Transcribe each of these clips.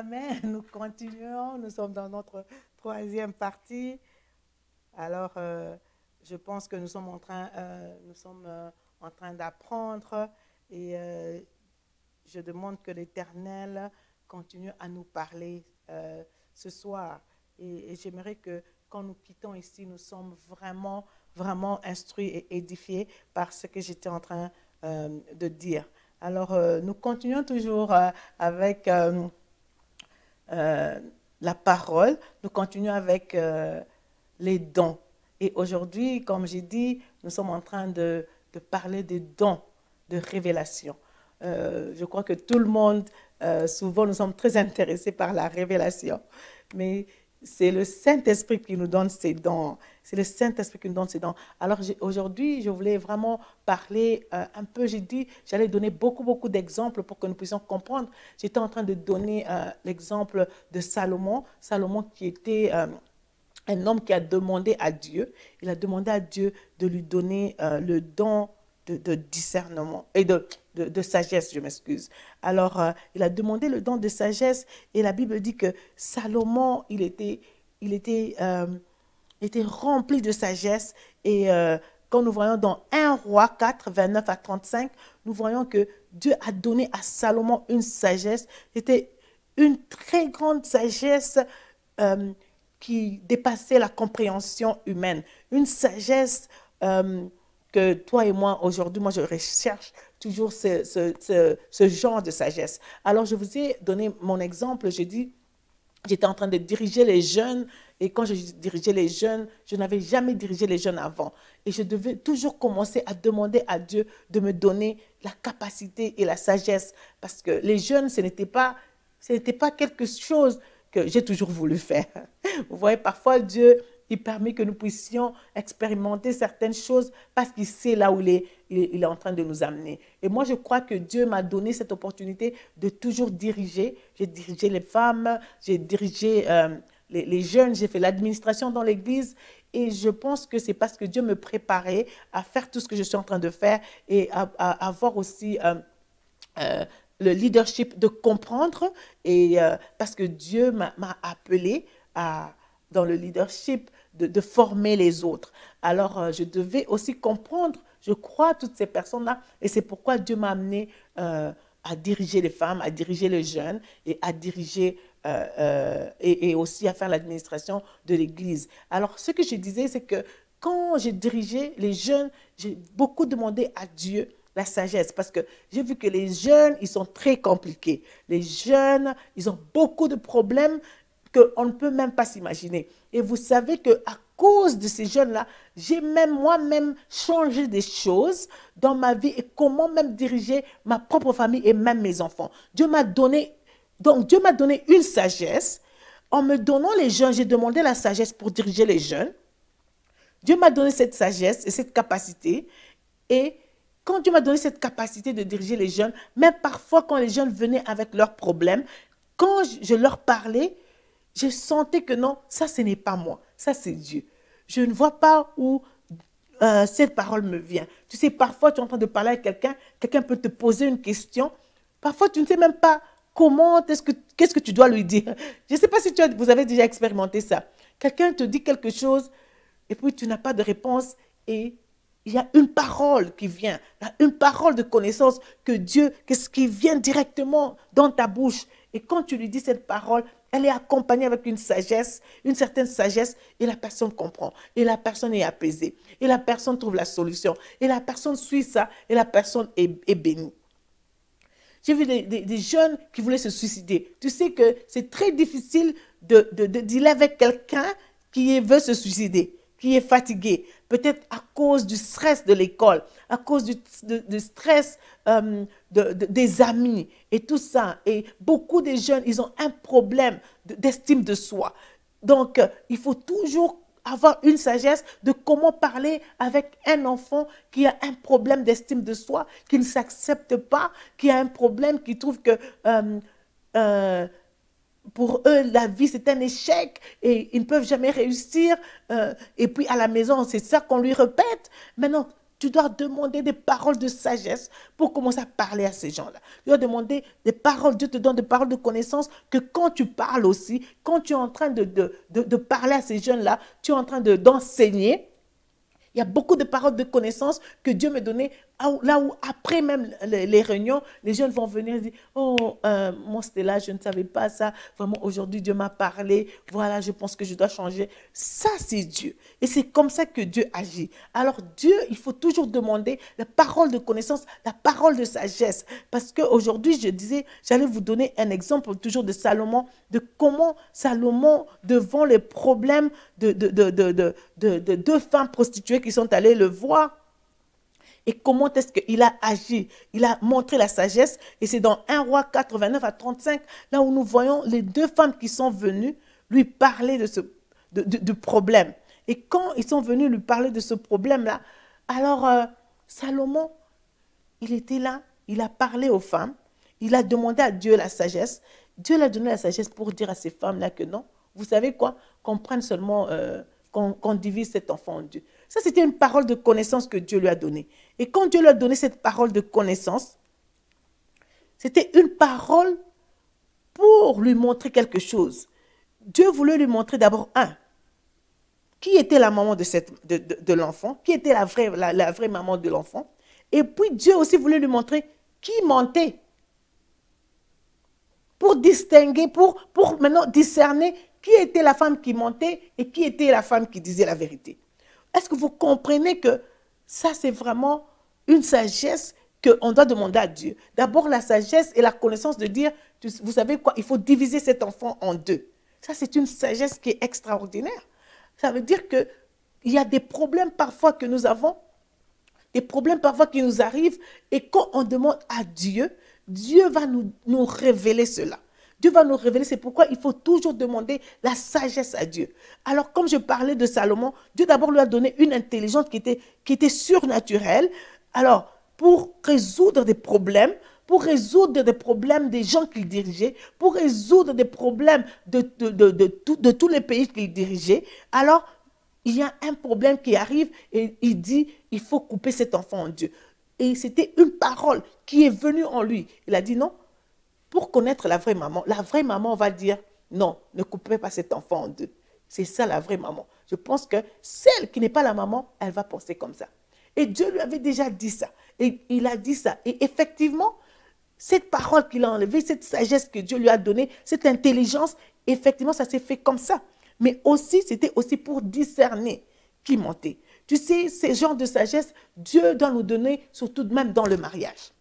Amen. Nous continuons. Nous sommes dans notre troisième partie. Alors, je pense que nous sommes en train d'apprendre et je demande que l'Éternel continue à nous parler ce soir. Et j'aimerais que quand nous quittons ici, nous sommes vraiment, vraiment instruits et édifiés par ce que j'étais en train de dire. Alors, nous continuons toujours avec la parole. Nous continuons avec les dons. Et aujourd'hui, comme j'ai dit, nous sommes en train de parler des dons de révélation. Je crois que tout le monde, souvent, nous sommes très intéressés par la révélation. Mais c'est le Saint-Esprit qui nous donne ces dons. C'est le Saint-Esprit qui nous donne ces dons. Alors aujourd'hui, je voulais vraiment parler un peu, j'ai dit, j'allais donner beaucoup d'exemples pour que nous puissions comprendre. J'étais en train de donner l'exemple de Salomon. Salomon qui était un homme qui a demandé à Dieu, il a demandé à Dieu de lui donner le don de discernement et de sagesse, je m'excuse. Alors, il a demandé le don de sagesse et la Bible dit que Salomon, il était rempli de sagesse et quand nous voyons dans 1 Roi 4, 29 à 35, nous voyons que Dieu a donné à Salomon une sagesse. C'était une très grande sagesse qui dépassait la compréhension humaine. Une sagesse que toi et moi, aujourd'hui, moi, je recherche toujours ce genre de sagesse. Alors, je vous ai donné mon exemple. J'ai dit, j'étais en train de diriger les jeunes et quand je dirigeais les jeunes, je n'avais jamais dirigé les jeunes avant. Et je devais toujours commencer à demander à Dieu de me donner la capacité et la sagesse parce que les jeunes, ce n'était pas quelque chose que j'ai toujours voulu faire. Vous voyez, parfois Dieu, il permet que nous puissions expérimenter certaines choses parce qu'il sait là où il est en train de nous amener. Et moi, je crois que Dieu m'a donné cette opportunité de toujours diriger. J'ai dirigé les femmes, j'ai dirigé les jeunes, j'ai fait l'administration dans l'église. Et je pense que c'est parce que Dieu me préparait à faire tout ce que je suis en train de faire et à avoir aussi le leadership de comprendre et parce que Dieu m'a appelé dans le leadership de former les autres. Alors, je devais aussi comprendre, je crois, toutes ces personnes-là et c'est pourquoi Dieu m'a amené à diriger les femmes, à diriger les jeunes et à diriger et aussi à faire l'administration de l'Église. Alors, ce que je disais, c'est que quand j'ai dirigé les jeunes, j'ai beaucoup demandé à Dieu la sagesse, parce que j'ai vu que les jeunes, ils sont très compliqués. Les jeunes, ils ont beaucoup de problèmes qu'on ne peut même pas s'imaginer. Et vous savez qu'à cause de ces jeunes-là, j'ai même moi-même changé des choses dans ma vie et comment même diriger ma propre famille et même mes enfants. Dieu m'a donné une sagesse. En me donnant les jeunes, j'ai demandé la sagesse pour diriger les jeunes. Dieu m'a donné cette sagesse et cette capacité. Et quand Dieu m'a donné cette capacité de diriger les jeunes, même parfois quand les jeunes venaient avec leurs problèmes, quand je leur parlais, je sentais que non, ça ce n'est pas moi, ça c'est Dieu. Je ne vois pas où cette parole me vient. Tu sais, parfois tu es en train de parler avec quelqu'un, quelqu'un peut te poser une question, parfois tu ne sais même pas qu'est-ce que tu dois lui dire. Je ne sais pas si vous avez déjà expérimenté ça. Quelqu'un te dit quelque chose et puis tu n'as pas de réponse et il y a une parole qui vient, il y a une parole de connaissance que Dieu, qu'est-ce qui vient directement dans ta bouche. Et quand tu lui dis cette parole, elle est accompagnée avec une sagesse, une certaine sagesse, et la personne comprend, et la personne est apaisée, et la personne trouve la solution, et la personne suit ça, et la personne est bénie. J'ai vu des jeunes qui voulaient se suicider. Tu sais que c'est très difficile de dealer avec quelqu'un qui veut se suicider, qui est fatigué, peut-être à cause du stress de l'école, à cause du stress des amis et tout ça. Et beaucoup de jeunes, ils ont un problème d'estime de soi. Donc, il faut toujours avoir une sagesse de comment parler avec un enfant qui a un problème d'estime de soi, qui ne s'accepte pas, qui a un problème, qui trouve que pour eux, la vie, c'est un échec et ils ne peuvent jamais réussir. Et puis, à la maison, c'est ça qu'on lui répète. Maintenant, tu dois demander des paroles de sagesse pour commencer à parler à ces gens-là. Tu dois demander des paroles, Dieu te donne des paroles de connaissance que quand tu parles aussi, quand tu es en train de parler à ces jeunes-là, tu es en train d'enseigner. Il y a beaucoup de paroles de connaissance que Dieu m'a données, là où après même les réunions, les jeunes vont venir et dire, oh, moi c'était là, je ne savais pas ça, vraiment aujourd'hui Dieu m'a parlé, voilà, je pense que je dois changer. Ça c'est Dieu. Et c'est comme ça que Dieu agit. Alors Dieu, il faut toujours demander la parole de connaissance, la parole de sagesse. Parce qu'aujourd'hui, je disais, j'allais vous donner un exemple toujours de Salomon, de comment Salomon, devant les problèmes de deux femmes prostituées qui sont allées le voir, et comment est-ce qu'il a agi. Il a montré la sagesse, et c'est dans 1 Roi 4, 29 à 35, là où nous voyons les deux femmes qui sont venues lui parler de problème. Et quand ils sont venus lui parler de ce problème-là, alors Salomon, il était là, il a parlé aux femmes, il a demandé à Dieu la sagesse. Dieu lui a donné la sagesse pour dire à ces femmes-là que non, vous savez quoi, qu'on prenne seulement, qu'on divise cet enfant en deux. Ça, c'était une parole de connaissance que Dieu lui a donnée. Et quand Dieu lui a donné cette parole de connaissance, c'était une parole pour lui montrer quelque chose. Dieu voulait lui montrer d'abord, qui était la maman de l'enfant, qui était la vraie maman de l'enfant. Et puis Dieu aussi voulait lui montrer qui mentait. Pour distinguer, pour maintenant discerner qui était la femme qui mentait et qui était la femme qui disait la vérité. Est-ce que vous comprenez que ça, c'est vraiment une sagesse qu'on doit demander à Dieu? D'abord, la sagesse et la connaissance de dire, vous savez quoi, il faut diviser cet enfant en deux. Ça, c'est une sagesse qui est extraordinaire. Ça veut dire qu'il y a des problèmes parfois que nous avons, des problèmes parfois qui nous arrivent, et quand on demande à Dieu, Dieu va nous révéler cela. Dieu va nous révéler, c'est pourquoi il faut toujours demander la sagesse à Dieu. Alors, comme je parlais de Salomon, Dieu d'abord lui a donné une intelligence qui était surnaturelle. Alors, pour résoudre des problèmes, des gens qu'il dirigeait, pour résoudre des problèmes de tous les pays qu'il dirigeait, alors, il y a un problème qui arrive et il dit, il faut couper cet enfant en deux. Et c'était une parole qui est venue en lui. Il a dit non. Pour connaître la vraie maman va dire non, ne coupez pas cet enfant en deux. C'est ça la vraie maman. Je pense que celle qui n'est pas la maman, elle va penser comme ça. Et Dieu lui avait déjà dit ça. Et il a dit ça. Et effectivement, cette parole qu'il a enlevée, cette sagesse que Dieu lui a donnée, cette intelligence, effectivement, ça s'est fait comme ça. Mais aussi, c'était aussi pour discerner qui mentait. Tu sais, ces genres de sagesse, Dieu doit nous donner, surtout même dans le mariage.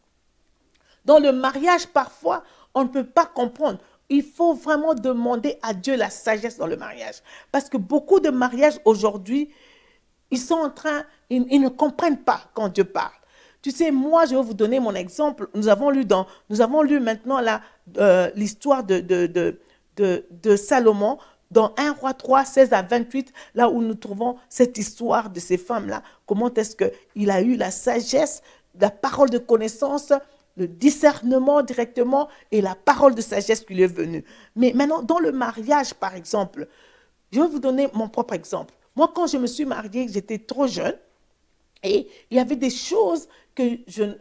Dans le mariage, parfois, on ne peut pas comprendre. Il faut vraiment demander à Dieu la sagesse dans le mariage. Parce que beaucoup de mariages aujourd'hui, ils ne comprennent pas quand Dieu parle. Tu sais, moi, je vais vous donner mon exemple. Nous avons lu maintenant l'histoire de Salomon dans 1 Roi 3, 16 à 28, là où nous trouvons cette histoire de ces femmes-là. Comment est-ce qu'il a eu la sagesse, la parole de connaissance, le discernement directement et la parole de sagesse qui lui est venue. Mais maintenant, dans le mariage, par exemple, je vais vous donner mon propre exemple. Moi, quand je me suis mariée, j'étais trop jeune et il y avait des choses que je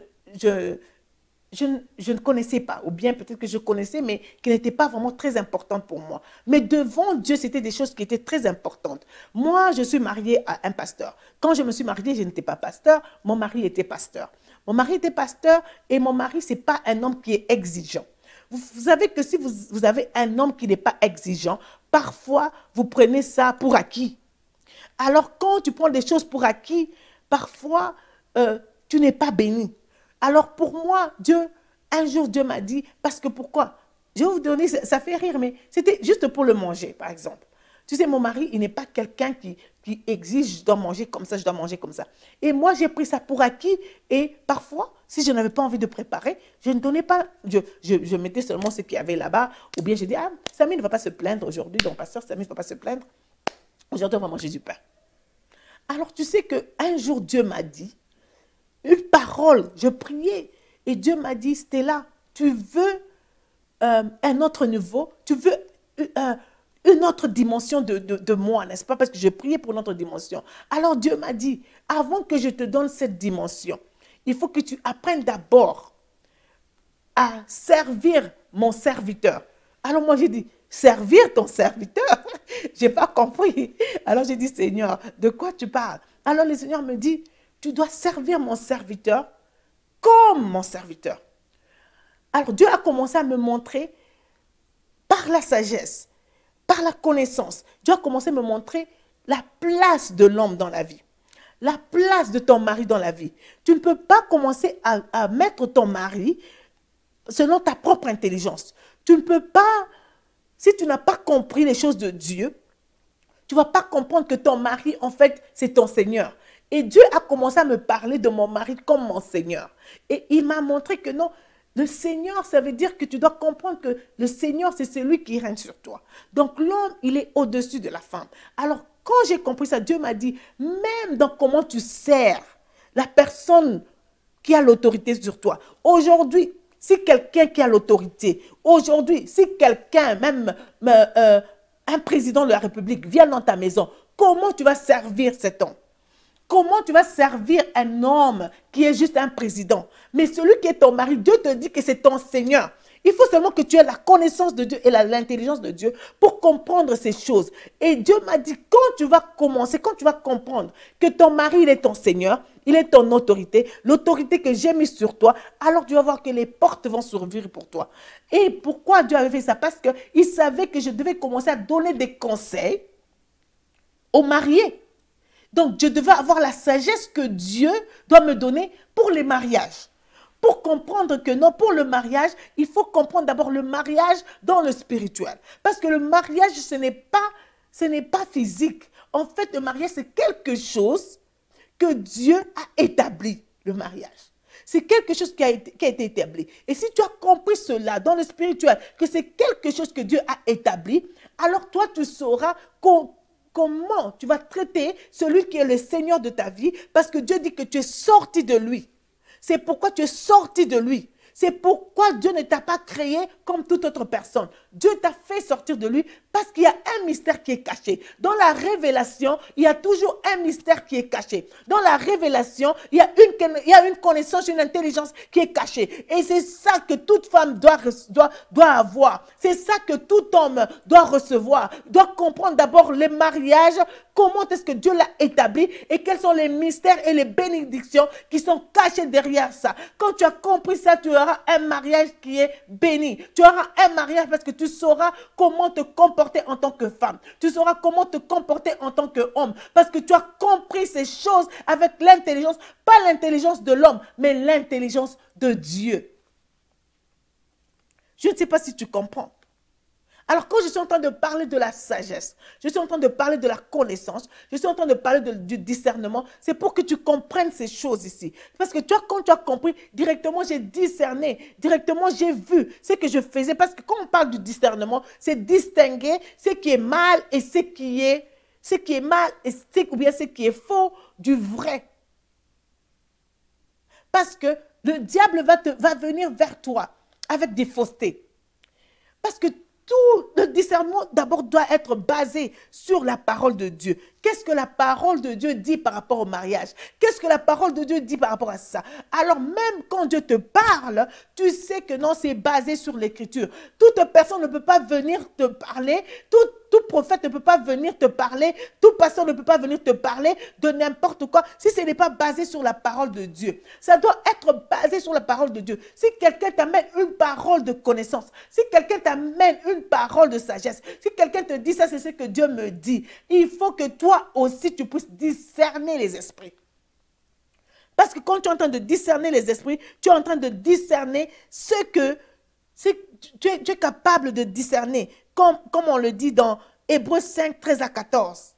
ne connaissais pas, ou bien peut-être que je connaissais, mais qui n'étaient pas vraiment très importantes pour moi. Mais devant Dieu, c'était des choses qui étaient très importantes. Moi, je suis mariée à un pasteur. Quand je me suis mariée, je n'étais pas pasteur, mon mari était pasteur. Mon mari était pasteur et mon mari, ce n'est pas un homme qui est exigeant. Vous savez que si vous avez un homme qui n'est pas exigeant, parfois, vous prenez ça pour acquis. Alors, quand tu prends des choses pour acquis, parfois, tu n'es pas béni. Alors, pour moi, un jour, Dieu m'a dit, parce que pourquoi? Je vais vous donner, ça fait rire, mais c'était juste pour le manger, par exemple. Tu sais, mon mari, il n'est pas quelqu'un qui exige, je dois manger comme ça, je dois manger comme ça. Et moi, j'ai pris ça pour acquis. Et parfois, si je n'avais pas envie de préparer, je ne donnais pas, je mettais seulement ce qu'il y avait là-bas. Ou bien je dis, Samy ne va pas se plaindre aujourd'hui, donc pasteur Samy ne va pas se plaindre. Aujourd'hui, on va manger du pain. Alors, tu sais qu'un jour, Dieu m'a dit, une parole, je priais. Et Dieu m'a dit, Stella, tu veux un autre niveau, tu veux une autre dimension de moi, n'est-ce pas? Parce que je priais pour une autre dimension. Alors Dieu m'a dit, avant que je te donne cette dimension, il faut que tu apprennes d'abord à servir mon serviteur. Alors moi j'ai dit, servir ton serviteur? Je n'ai pas compris. Alors j'ai dit, Seigneur, de quoi tu parles? Alors le Seigneur me dit, tu dois servir mon serviteur comme mon serviteur. Alors Dieu a commencé à me montrer par la sagesse, par la connaissance. Dieu a commencé à me montrer la place de l'homme dans la vie. La place de ton mari dans la vie. Tu ne peux pas commencer à mettre ton mari selon ta propre intelligence. Tu ne peux pas, si tu n'as pas compris les choses de Dieu, tu ne vas pas comprendre que ton mari, en fait, c'est ton Seigneur. Et Dieu a commencé à me parler de mon mari comme mon Seigneur. Et il m'a montré que non, le Seigneur, ça veut dire que tu dois comprendre que le Seigneur, c'est celui qui règne sur toi. Donc l'homme, il est au-dessus de la femme. Alors, quand j'ai compris ça, Dieu m'a dit, même dans comment tu sers la personne qui a l'autorité sur toi. Aujourd'hui, si quelqu'un qui a l'autorité, aujourd'hui, si quelqu'un, même un président de la République vient dans ta maison, comment tu vas servir cet homme? Comment tu vas servir un homme qui est juste un président? Mais celui qui est ton mari, Dieu te dit que c'est ton Seigneur. Il faut seulement que tu aies la connaissance de Dieu et l'intelligence de Dieu pour comprendre ces choses. Et Dieu m'a dit, quand tu vas commencer, quand tu vas comprendre que ton mari, il est ton Seigneur, il est ton autorité, l'autorité que j'ai mise sur toi, alors tu vas voir que les portes vont s'ouvrir pour toi. Et pourquoi Dieu avait fait ça? Parce qu'il savait que je devais commencer à donner des conseils aux mariés. Donc, je devais avoir la sagesse que Dieu doit me donner pour les mariages. Pour comprendre que non, pour le mariage, il faut comprendre d'abord le mariage dans le spirituel. Parce que le mariage, ce n'est pas physique. En fait, le mariage, c'est quelque chose que Dieu a établi, le mariage. C'est quelque chose qui a été établi. Et si tu as compris cela dans le spirituel, que c'est quelque chose que Dieu a établi, alors toi, tu sauras comment tu vas traiter celui qui est le Seigneur de ta vie, parce que Dieu dit que tu es sorti de lui. C'est pourquoi tu es sorti de lui. C'est pourquoi Dieu ne t'a pas créé comme toute autre personne. Dieu t'a fait sortir de lui parce qu'il y a un mystère qui est caché. Dans la révélation, il y a toujours un mystère qui est caché. Dans la révélation, il y a une connaissance, une intelligence qui est cachée. Et c'est ça que toute femme doit avoir. C'est ça que tout homme doit recevoir. Doit comprendre d'abord les mariages, comment est-ce que Dieu l'a établi et quels sont les mystères et les bénédictions qui sont cachés derrière ça. Quand tu as compris ça, tu auras un mariage qui est béni. Tu auras un mariage parce que tu sauras comment te comporter en tant que femme. Tu sauras comment te comporter en tant qu'homme. Parce que tu as compris ces choses avec l'intelligence, pas l'intelligence de l'homme, mais l'intelligence de Dieu. Je ne sais pas si tu comprends. Alors, quand je suis en train de parler de la sagesse, je suis en train de parler de la connaissance, je suis en train de parler du discernement, c'est pour que tu comprennes ces choses ici. Parce que quand tu as compris, directement j'ai discerné, directement j'ai vu ce que je faisais. Parce que quand on parle du discernement, c'est distinguer ce qui est mal et ce qui est mal ou bien ce qui est faux du vrai. Parce que le diable va venir vers toi avec des faussetés. Parce que tout le discernement d'abord doit être basé sur la parole de Dieu. Qu'est-ce que la parole de Dieu dit par rapport au mariage? Qu'est-ce que la parole de Dieu dit par rapport à ça? Alors même quand Dieu te parle, tu sais que non, c'est basé sur l'écriture. Toute personne ne peut pas venir te parler, tout prophète ne peut pas venir te parler, tout pasteur ne peut pas venir te parler de n'importe quoi si ce n'est pas basé sur la parole de Dieu. Ça doit être basé sur la parole de Dieu. Si quelqu'un t'amène une parole de connaissance, si quelqu'un t'amène une parole de sagesse, si quelqu'un te dit ça, c'est ce que Dieu me dit, il faut que toi aussi tu puisses discerner les esprits. Parce que quand tu es en train de discerner les esprits, tu es en train de discerner ce que tu es capable de discerner. Comme on le dit dans Hébreux 5, 13 à 14.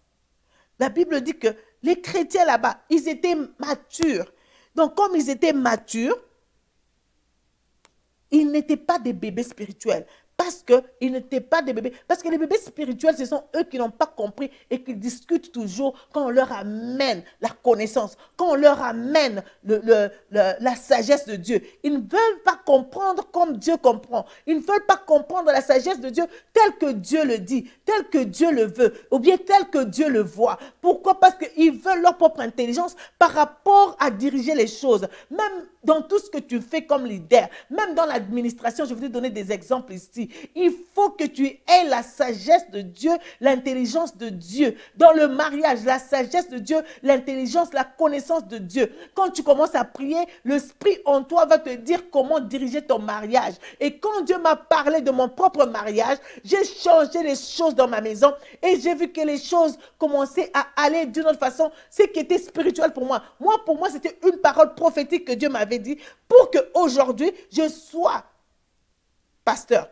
La Bible dit que les chrétiens là-bas, ils étaient matures. Donc comme ils étaient matures, ils n'étaient pas des bébés spirituels. parce qu'ils n'étaient pas des bébés. Parce que les bébés spirituels, ce sont eux qui n'ont pas compris et qui discutent toujours quand on leur amène la connaissance, quand on leur amène la sagesse de Dieu. Ils ne veulent pas comprendre comme Dieu comprend. Ils ne veulent pas comprendre la sagesse de Dieu telle que Dieu le dit, telle que Dieu le veut, ou bien telle que Dieu le voit. Pourquoi? Parce qu'ils veulent leur propre intelligence par rapport à diriger les choses. Même dans tout ce que tu fais comme leader, même dans l'administration, je vais te donner des exemples ici. Il faut que tu aies la sagesse de Dieu, l'intelligence de Dieu. Dans le mariage, la sagesse de Dieu, l'intelligence, la connaissance de Dieu. Quand tu commences à prier, l'Esprit en toi va te dire comment diriger ton mariage. Et quand Dieu m'a parlé de mon propre mariage, j'ai changé les choses dans ma maison et j'ai vu que les choses commençaient à aller d'une autre façon. Ce qui était spirituel pour moi. Pour moi, c'était une parole prophétique que Dieu m'avait dit pour qu'aujourd'hui, je sois pasteur.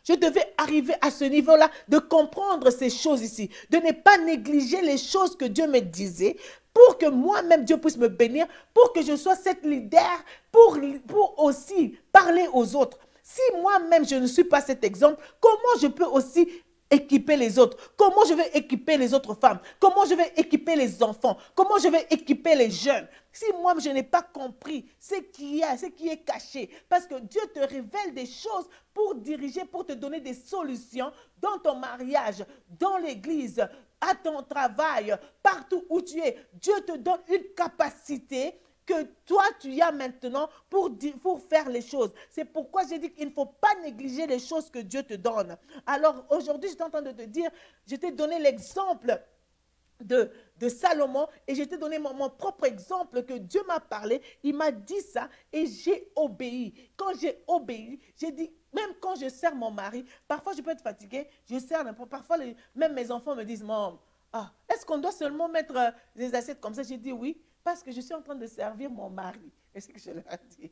Je devais arriver à ce niveau-là de comprendre ces choses ici, de ne pas négliger les choses que Dieu me disait pour que moi-même Dieu puisse me bénir, pour que je sois cette leader, pour aussi parler aux autres. Si moi-même je ne suis pas cet exemple, comment je peux aussi équiper les autres? Comment je vais équiper les autres femmes? Comment je vais équiper les enfants? Comment je vais équiper les jeunes? Si moi, je n'ai pas compris ce qui est caché, parce que Dieu te révèle des choses pour diriger, pour te donner des solutions dans ton mariage, dans l'église, à ton travail, partout où tu es. Dieu te donne une capacité que toi, tu as maintenant pour faire les choses. C'est pourquoi j'ai dit qu'il ne faut pas négliger les choses que Dieu te donne. Alors, aujourd'hui, je suis en train de te dire, je t'ai donné l'exemple de Salomon et je t'ai donné mon propre exemple que Dieu m'a parlé. Il m'a dit ça et j'ai obéi. Quand j'ai obéi, j'ai dit, même quand je sers mon mari, parfois je peux être fatiguée, je sers n'importe. Parfois, même mes enfants me disent, maman, est-ce qu'on doit seulement mettre des assiettes comme ça? J'ai dit oui. Parce que je suis en train de servir mon mari. Et c'est ce que je leur ai dit.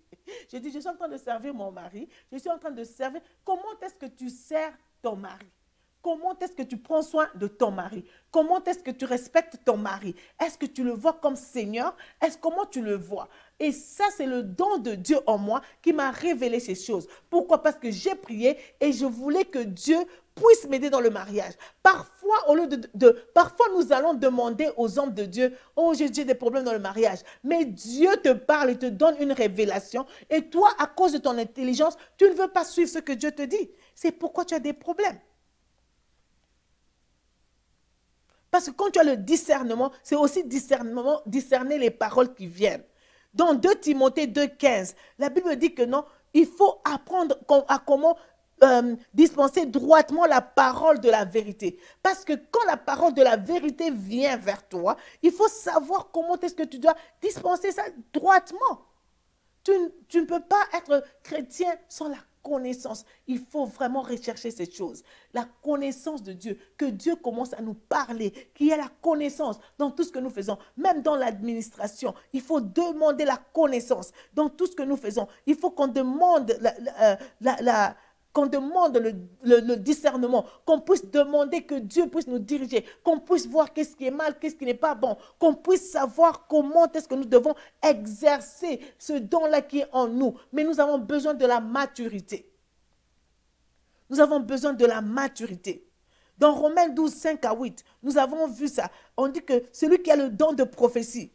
Je dis, je suis en train de servir mon mari. Je suis en train de servir. Comment est-ce que tu sers ton mari? Comment est-ce que tu prends soin de ton mari? Comment est-ce que tu respectes ton mari? Est-ce que tu le vois comme Seigneur? Comment tu le vois? Et ça, c'est le don de Dieu en moi qui m'a révélé ces choses. Pourquoi? Parce que j'ai prié et je voulais que Dieu puisse m'aider dans le mariage. Parfois, parfois, nous allons demander aux hommes de Dieu, oh, j'ai des problèmes dans le mariage. Mais Dieu te parle et te donne une révélation. Et toi, à cause de ton intelligence, tu ne veux pas suivre ce que Dieu te dit. C'est pourquoi tu as des problèmes. Parce que quand tu as le discernement, c'est aussi discerner les paroles qui viennent. Dans 2 Timothée 2,15, la Bible dit que non, il faut apprendre à comment dispenser droitement la parole de la vérité. Parce que quand la parole de la vérité vient vers toi, il faut savoir comment est-ce que tu dois dispenser ça droitement. Tu ne peux pas être chrétien sans la connaissance. Il faut vraiment rechercher cette chose. La connaissance de Dieu. Que Dieu commence à nous parler. Qu'il y ait la connaissance dans tout ce que nous faisons. Même dans l'administration. Il faut demander la connaissance dans tout ce que nous faisons. Il faut qu'on demande qu'on demande le discernement, qu'on puisse demander que Dieu puisse nous diriger, qu'on puisse voir qu'est-ce qui est mal, qu'est-ce qui n'est pas bon, qu'on puisse savoir comment est-ce que nous devons exercer ce don-là qui est en nous. Mais nous avons besoin de la maturité. Nous avons besoin de la maturité. Dans Romains 12, 5 à 8, nous avons vu ça. On dit que celui qui a le don de prophétie,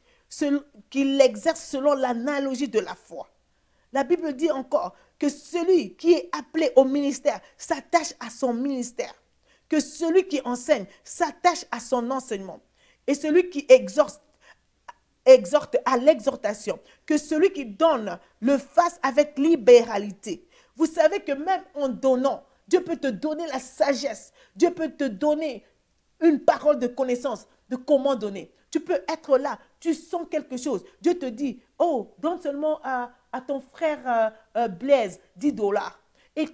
qu'il l'exerce selon l'analogie de la foi. La Bible dit encore que celui qui est appelé au ministère s'attache à son ministère. Que celui qui enseigne s'attache à son enseignement. Et celui qui exhorte à l'exhortation. Que celui qui donne le fasse avec libéralité. Vous savez que même en donnant, Dieu peut te donner la sagesse. Dieu peut te donner une parole de connaissance de comment donner. Tu peux être là, tu sens quelque chose. Dieu te dit, oh, donne seulement à ton frère Blaise 10 $. Et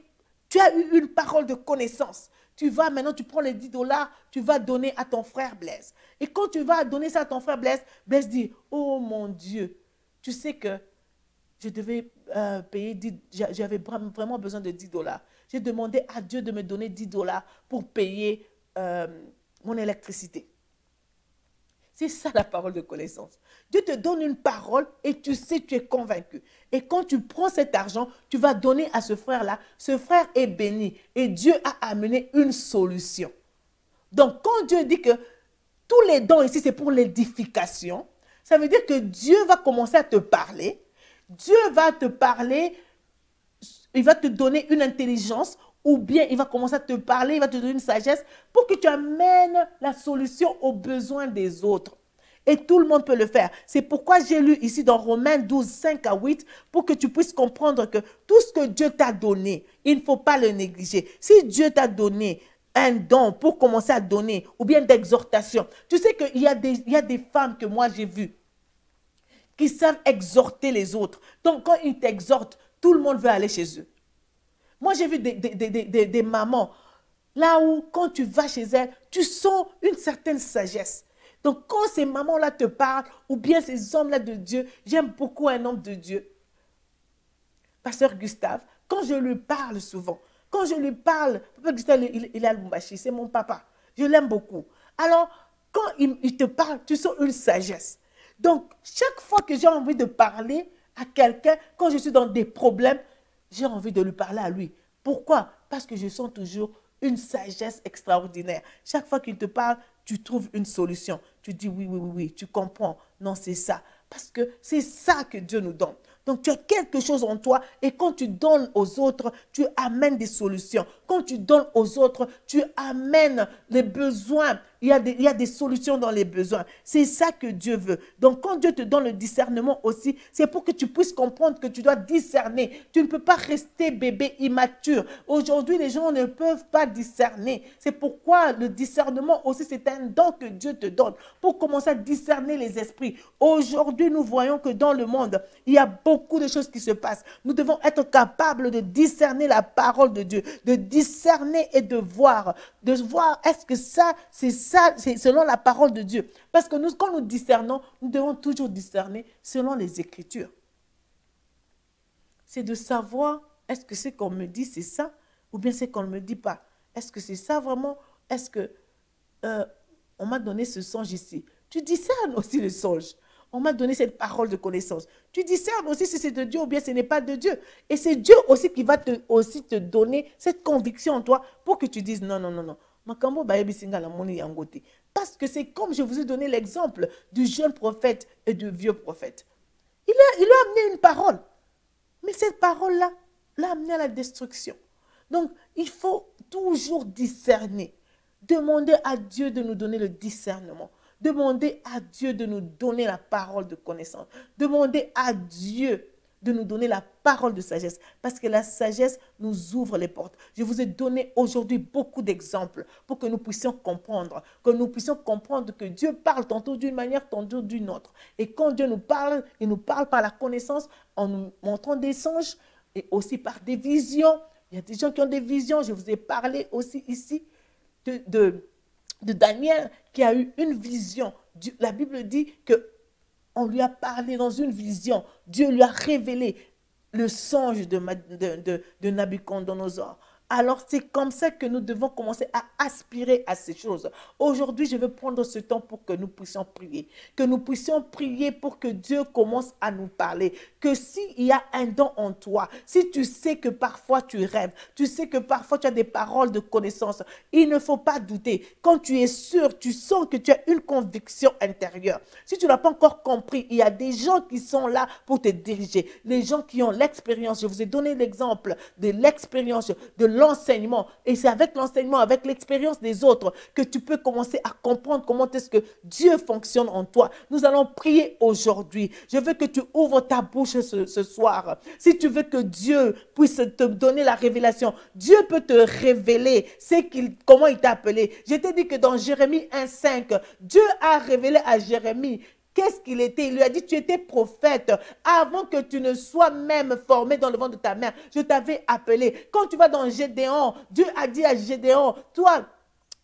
tu as eu une parole de connaissance. Tu vas maintenant, tu prends les 10 $, tu vas donner à ton frère Blaise. Et quand tu vas donner ça à ton frère Blaise, Blaise dit, oh mon Dieu, tu sais que je devais payer j'avais vraiment besoin de 10 $. J'ai demandé à Dieu de me donner 10 $ pour payer mon électricité. C'est ça la parole de connaissance. Dieu te donne une parole et tu sais, tu es convaincu. Et quand tu prends cet argent, tu vas donner à ce frère-là. Ce frère est béni et Dieu a amené une solution. Donc, quand Dieu dit que tous les dons ici, c'est pour l'édification, ça veut dire que Dieu va commencer à te parler. Dieu va te parler, il va te donner une intelligence ou bien il va commencer à te parler, il va te donner une sagesse pour que tu amènes la solution aux besoins des autres. Et tout le monde peut le faire. C'est pourquoi j'ai lu ici dans Romains 12, 5 à 8, pour que tu puisses comprendre que tout ce que Dieu t'a donné, il ne faut pas le négliger. Si Dieu t'a donné un don pour commencer à donner, ou bien d'exhortation, tu sais qu'il y a des femmes que moi j'ai vues qui savent exhorter les autres. Donc quand ils t'exhortent, tout le monde veut aller chez eux. Moi j'ai vu des mamans, là où quand tu vas chez elles, tu sens une certaine sagesse. Donc, quand ces mamans-là te parlent, ou bien ces hommes-là de Dieu, j'aime beaucoup un homme de Dieu, Pasteur Gustave, quand je lui parle souvent, quand je lui parle, Papa Gustave, il est à Lubumbashi, c'est mon papa, je l'aime beaucoup. Alors, quand il te parle, tu sens une sagesse. Donc, chaque fois que j'ai envie de parler à quelqu'un, quand je suis dans des problèmes, j'ai envie de lui parler à lui. Pourquoi? Parce que je sens toujours une sagesse extraordinaire. Chaque fois qu'il te parle, tu trouves une solution. Tu dis oui, oui, oui, oui, tu comprends. Non, c'est ça. Parce que c'est ça que Dieu nous donne. Donc, tu as quelque chose en toi et quand tu donnes aux autres, tu amènes des solutions. Quand tu donnes aux autres, tu amènes les besoins. Il y a des solutions dans les besoins. C'est ça que Dieu veut. Donc, quand Dieu te donne le discernement aussi, c'est pour que tu puisses comprendre que tu dois discerner. Tu ne peux pas rester bébé immature. Aujourd'hui, les gens ne peuvent pas discerner. C'est pourquoi le discernement aussi, c'est un don que Dieu te donne pour commencer à discerner les esprits. Aujourd'hui, nous voyons que dans le monde, il y a beaucoup de choses qui se passent. Nous devons être capables de discerner la parole de Dieu, de discerner et de voir est-ce que ça, c'est selon la parole de Dieu. Parce que quand nous discernons, nous devons toujours discerner selon les Écritures. C'est de savoir, est-ce que ce qu'on me dit, c'est ça, ou bien c'est qu'on ne me dit pas. Est-ce que c'est ça vraiment? Est-ce que on m'a donné ce songe ici? Tu discernes aussi le songe. On m'a donné cette parole de connaissance. Tu discernes aussi si c'est de Dieu ou bien ce n'est pas de Dieu. Et c'est Dieu aussi qui va te donner cette conviction en toi pour que tu dises non, non, non, non. Parce que c'est comme je vous ai donné l'exemple du jeune prophète et du vieux prophète. Il a amené une parole. Mais cette parole-là l'a amené à la destruction. Donc, il faut toujours discerner. Demander à Dieu de nous donner le discernement. Demander à Dieu de nous donner la parole de connaissance. Demander à Dieu de nous donner la parole de sagesse. Parce que la sagesse nous ouvre les portes. Je vous ai donné aujourd'hui beaucoup d'exemples pour que nous puissions comprendre. Que nous puissions comprendre que Dieu parle tantôt d'une manière, tantôt d'une autre. Et quand Dieu nous parle, il nous parle par la connaissance, en nous montrant des songes et aussi par des visions. Il y a des gens qui ont des visions. Je vous ai parlé aussi ici de Daniel qui a eu une vision. La Bible dit qu'on lui a parlé dans une vision. Dieu lui a révélé le songe de Nabuchodonosor. Alors, c'est comme ça que nous devons commencer à aspirer à ces choses. Aujourd'hui, je veux prendre ce temps pour que nous puissions prier. Que nous puissions prier pour que Dieu commence à nous parler. Que s'il y a un don en toi, si tu sais que parfois tu rêves, tu sais que parfois tu as des paroles de connaissance, il ne faut pas douter. Quand tu es sûr, tu sens que tu as une conviction intérieure. Si tu n'as pas encore compris, il y a des gens qui sont là pour te diriger. Les gens qui ont l'expérience. Je vous ai donné l'exemple de l'expérience, de l'enseignement. Et c'est avec l'enseignement, avec l'expérience des autres que tu peux commencer à comprendre comment est-ce que Dieu fonctionne en toi. Nous allons prier aujourd'hui. Je veux que tu ouvres ta bouche ce soir. Si tu veux que Dieu puisse te donner la révélation, Dieu peut te révéler comment il t'a appelé. Je t'ai dit que dans Jérémie 1,5, Dieu a révélé à Jérémie qu'est-ce qu'il était. Il lui a dit, tu étais prophète avant que tu ne sois même formé dans le ventre de ta mère. Je t'avais appelé. Quand tu vas dans Gédéon, Dieu a dit à Gédéon, toi,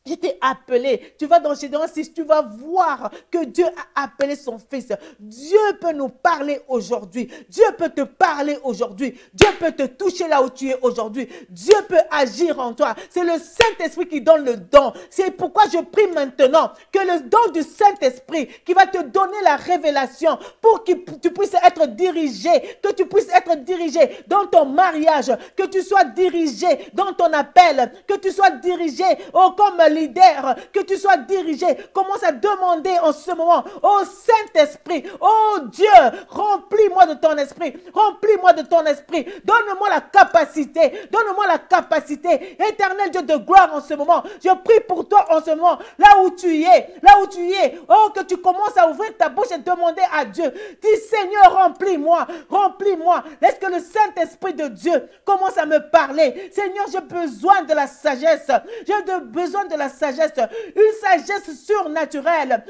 Je t'ai appelé. Tu vas dans Gédéon 6, tu vas voir que Dieu a appelé son fils. Dieu peut nous parler aujourd'hui. Dieu peut te parler aujourd'hui. Dieu peut te toucher là où tu es aujourd'hui. Dieu peut agir en toi. C'est le Saint-Esprit qui donne le don. C'est pourquoi je prie maintenant que le don du Saint-Esprit qui va te donner la révélation pour que tu puisses être dirigé, que tu puisses être dirigé dans ton mariage, que tu sois dirigé dans ton appel, que tu sois dirigé comme leader, que tu sois dirigé. Commence à demander en ce moment au Saint-Esprit, oh Dieu, remplis-moi de ton esprit, remplis-moi de ton esprit, donne-moi la capacité, donne-moi la capacité. Éternel Dieu de gloire, en ce moment, je prie pour toi en ce moment, là où tu es, oh, que tu commences à ouvrir ta bouche et demander à Dieu, dis Seigneur, remplis-moi, remplis-moi, laisse que le Saint-Esprit de Dieu commence à me parler. Seigneur, j'ai besoin de la sagesse, j'ai besoin de la sagesse, une sagesse surnaturelle,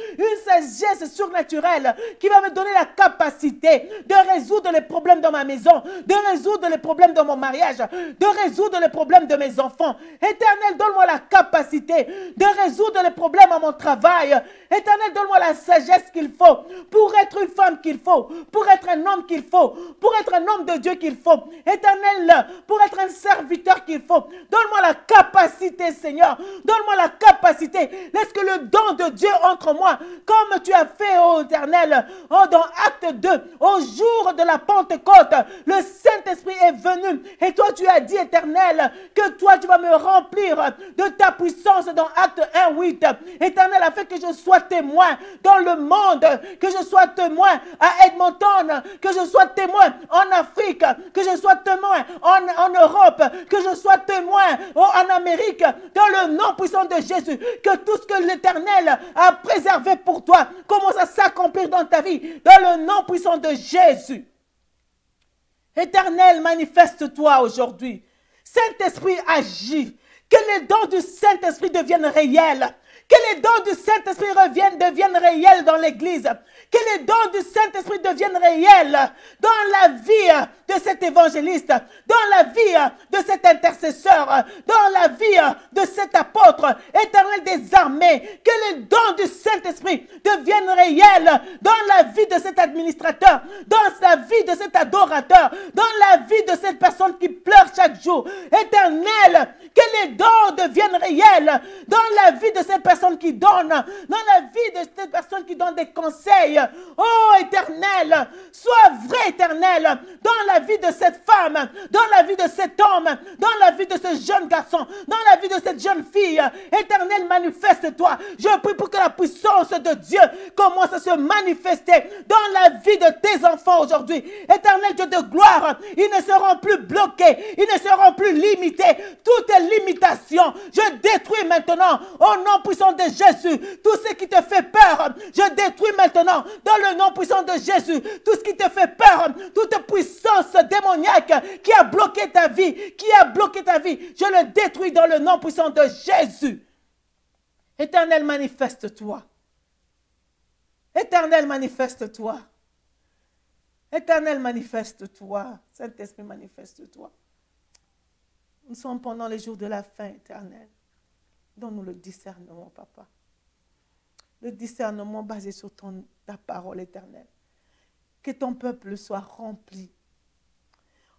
qui va me donner la capacité de résoudre les problèmes dans ma maison, de résoudre les problèmes dans mon mariage, de résoudre les problèmes de mes enfants. Éternel, donne-moi la capacité de résoudre les problèmes à mon travail. Éternel, donne-moi la sagesse qu'il faut pour être une femme qu'il faut, pour être un homme qu'il faut, pour être un homme de Dieu qu'il faut. Éternel, pour être un serviteur qu'il faut. Donne-moi la capacité, Seigneur. Donne-moi la capacité. Laisse que le don de Dieu entre en moi, comme tu as fait, ô Éternel, dans Acte 2, au jour de la Pentecôte. Le Saint-Esprit est venu et toi tu as dit, Éternel, que toi tu vas me remplir de ta puissance dans Acte 1, 8. Éternel, afin que je sois témoin dans le monde, que je sois témoin à Edmonton, que je sois témoin en Afrique, que je sois témoin en Europe, que je sois témoin en Amérique, dans le nom puissant de Jésus, que tout ce que l'Éternel a préservé pour toi commence à s'accomplir dans ta vie, dans le nom puissant de Jésus. Éternel, manifeste-toi aujourd'hui. Saint-Esprit, agis. Que les dons du Saint-Esprit deviennent réels. Que les dons du Saint-Esprit deviennent réels dans l'Église. Que les dons du Saint-Esprit deviennent réels dans la vie de cet évangéliste, dans la vie de cet intercesseur, dans la vie de cet apôtre, Éternel des armées. Que les dons du Saint-Esprit deviennent réels dans la vie de cet administrateur, dans la vie de cet adorateur, dans la vie de cette personne qui pleure chaque jour. Éternel, que les dons deviennent réels dans la vie de cette personne qui donne, dans la vie de cette personne qui donne des conseils. Oh Éternel, sois vrai Éternel, dans la vie de cette femme, dans la vie de cet homme, dans la vie de ce jeune garçon, dans la vie de cette jeune fille. Éternel, manifeste-toi. Je prie pour que la puissance de Dieu commence à se manifester dans la vie de tes enfants aujourd'hui. Éternel Dieu de gloire, ils ne seront plus bloqués, ils ne seront plus limités. Toute limitation, je détruis maintenant au nom puissant de Jésus. Tout ce qui te fait peur, je détruis maintenant dans le nom puissant de Jésus. Tout ce qui te fait peur, toute puissance démoniaque qui a bloqué ta vie, je le détruis dans le nom puissant de Jésus. Éternel, manifeste-toi. Éternel, manifeste-toi. Éternel, manifeste-toi. Saint-Esprit, manifeste-toi. Nous sommes pendant les jours de la fin, Éternel. Donne-nous le discernement, Papa. Le discernement basé sur ta parole, Éternel. Que ton peuple soit rempli.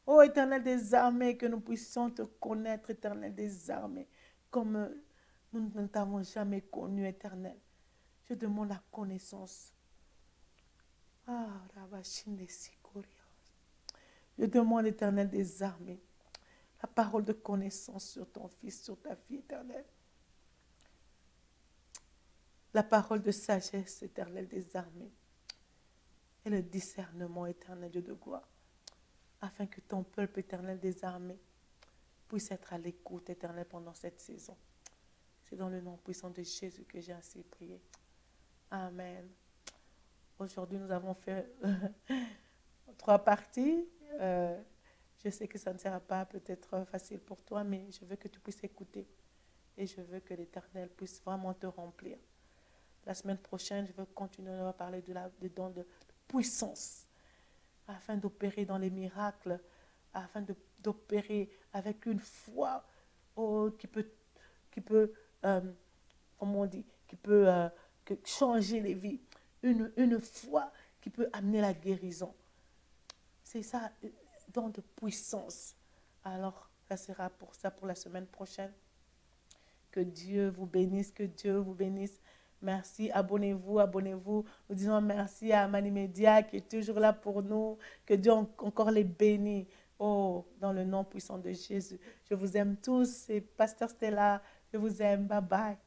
Ô Éternel des armées, que nous puissions te connaître, Éternel des armées, comme nous ne t'avons jamais connu, Éternel. Je demande la connaissance. Je demande, Éternel des armées, la parole de connaissance sur ton fils, sur ta fille, Éternel. La parole de sagesse, Éternel des armées. Et le discernement, Éternel Dieu de gloire. Afin que ton peuple, Éternel des armées, puisse être à l'écoute, Éternel, pendant cette saison. C'est dans le nom puissant de Jésus que j'ai ainsi prié. Amen. Aujourd'hui, nous avons fait 3 parties. Je sais que ça ne sera pas peut-être facile pour toi, mais je veux que tu puisses écouter. Et je veux que l'Éternel puisse vraiment te remplir. La semaine prochaine, je veux continuer à parler des dons de puissance, afin d'opérer dans les miracles, afin d'opérer avec une foi qui peut comme on dit, qui peut changer les vies. Une foi qui peut amener la guérison. C'est ça, don de puissance. Alors, ça sera pour ça pour la semaine prochaine. Que Dieu vous bénisse, que Dieu vous bénisse. Merci, abonnez-vous, abonnez-vous. Nous disons merci à Manimedia qui est toujours là pour nous. Que Dieu encore les bénisse. Oh, dans le nom puissant de Jésus. Je vous aime tous. C'est Pasteur Stella. Je vous aime. Bye bye.